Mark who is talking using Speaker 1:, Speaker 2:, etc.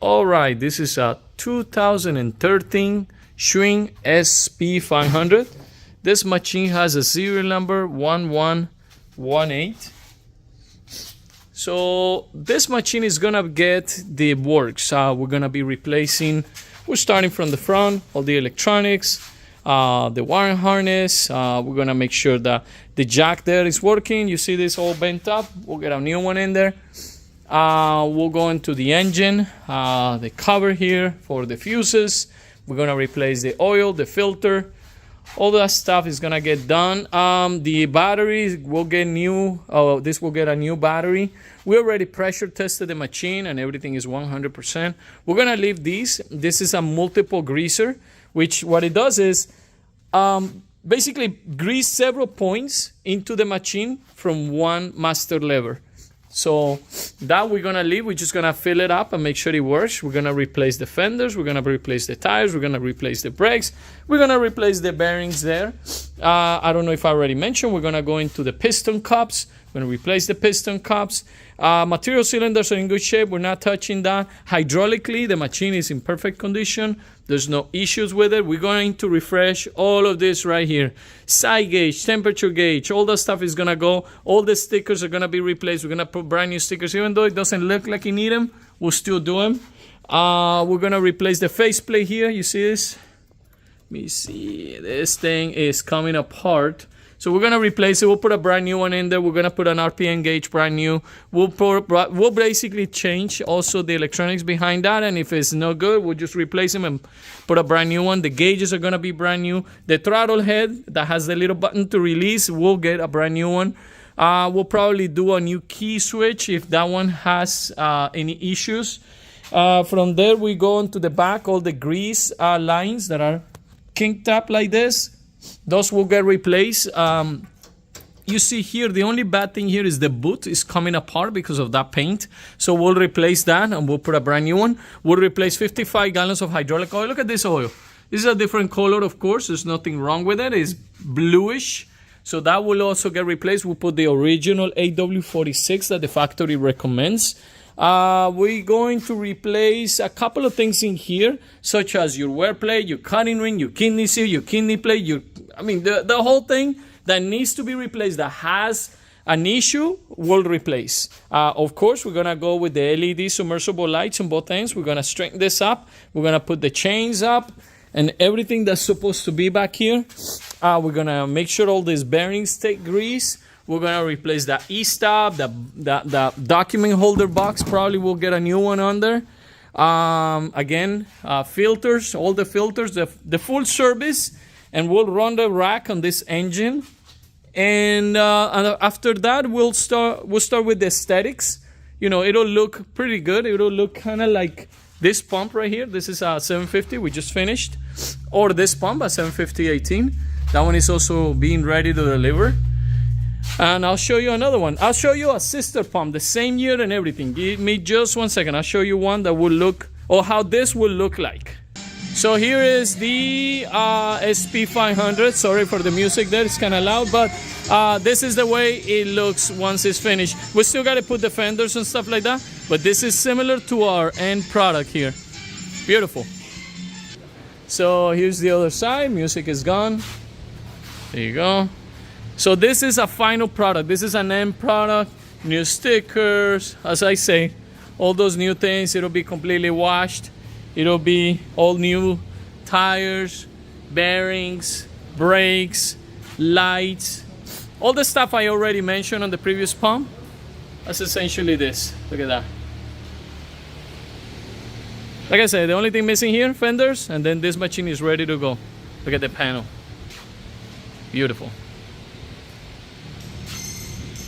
Speaker 1: All right, this is a 2013 Schwing SP 500. This machine has a serial number 1118. So this machine is gonna get the works. We're gonna be replacing, we're starting from the front, all the electronics, the wiring harness. We're gonna make sure that the jack there is working. You see this all bent up. We'll get a new one in there. We'll go into the engine, the cover here for the fuses. We're gonna replace the oil, the filter. All that stuff is gonna get done. The batteries will get new. This will get a new battery. We already pressure tested the machine and everything is 100%. We're gonna leave these. This is a multiple greaser, which what it does is basically grease several points into the machine from one master lever. So that we're gonna leave. We're just gonna fill it up and make sure it works. We're gonna replace the fenders. We're gonna replace the tires. We're gonna replace the brakes. We're gonna replace the bearings there. I don't know if I already mentioned. We're gonna go into the piston cups. We're gonna replace the piston cups. Material cylinders are in good shape. We're not touching that. Hydraulically, the machine is in perfect condition. There's no issues with it. We're going to refresh all of this right here. Side gauge, temperature gauge, all that stuff is gonna go. All the stickers are gonna be replaced. We're gonna put brand new stickers. Even though it doesn't look like you need them, we'll still do them. We're gonna replace the faceplate here. You see this? Let me see. This thing is coming apart. So we're gonna replace it. We'll put a brand new one in there. We're gonna put an RPM gauge brand new. We'll basically change also the electronics behind that, and if it's no good, we'll just replace them and put a brand new one. The gauges are gonna be brand new. The throttle head that has the little button to release, we'll get a brand new one. We'll probably do a new key switch if that one has any issues. From there, we go into the back, all the grease lines that are kinked up like this. Those will get replaced. You see here, the only bad thing here is the boot is coming apart because of that paint. So we'll replace that and we'll put a brand new one. We'll replace 55 gallons of hydraulic oil. Look at this oil. This is a different color, of course. There's nothing wrong with it. It's bluish. So that will also get replaced. We'll put the original AW46 that the factory recommends. We're going to replace a couple of things in here, such as your wear plate, your cutting ring, your kidney seal, your kidney plate, the whole thing that needs to be replaced that has an issue, we'll replace. Of course, we're gonna go with the LED submersible lights on both ends. We're gonna straighten this up. We're gonna put the chains up and everything that's supposed to be back here. We're gonna make sure all these bearings take grease. We're gonna replace the E-stop, the document holder box. Probably we'll get a new one on there. Again, filters, all the filters, the full service, and we'll run the rack on this engine. And after that, we'll start with the aesthetics. You know, it'll look pretty good. It'll look kind of like this pump right here. This is a 750 we just finished, or this pump, a 750-18. That one is also being ready to deliver. And I'll show you another one. I'll show you a sister pump, the same year and everything. Give me just 1 second. I'll show you one that will look, or how this will look like. So here is the SP 500. Sorry for the music there, it's kind of loud, but this is the way it looks once it's finished. We still got to put the fenders and stuff like that, but this is similar to our end product here. Beautiful. So here's the other side. Music is gone. There you go. So this is a final product. This is an end product. New stickers, as I say, all those new things. It'll be completely washed. It'll be all new tires, bearings, brakes, lights, all the stuff I already mentioned on the previous pump. That's essentially this. Look at that. Like I said, the only thing missing here, fenders, and then this machine is ready to go. Look at the panel. Beautiful.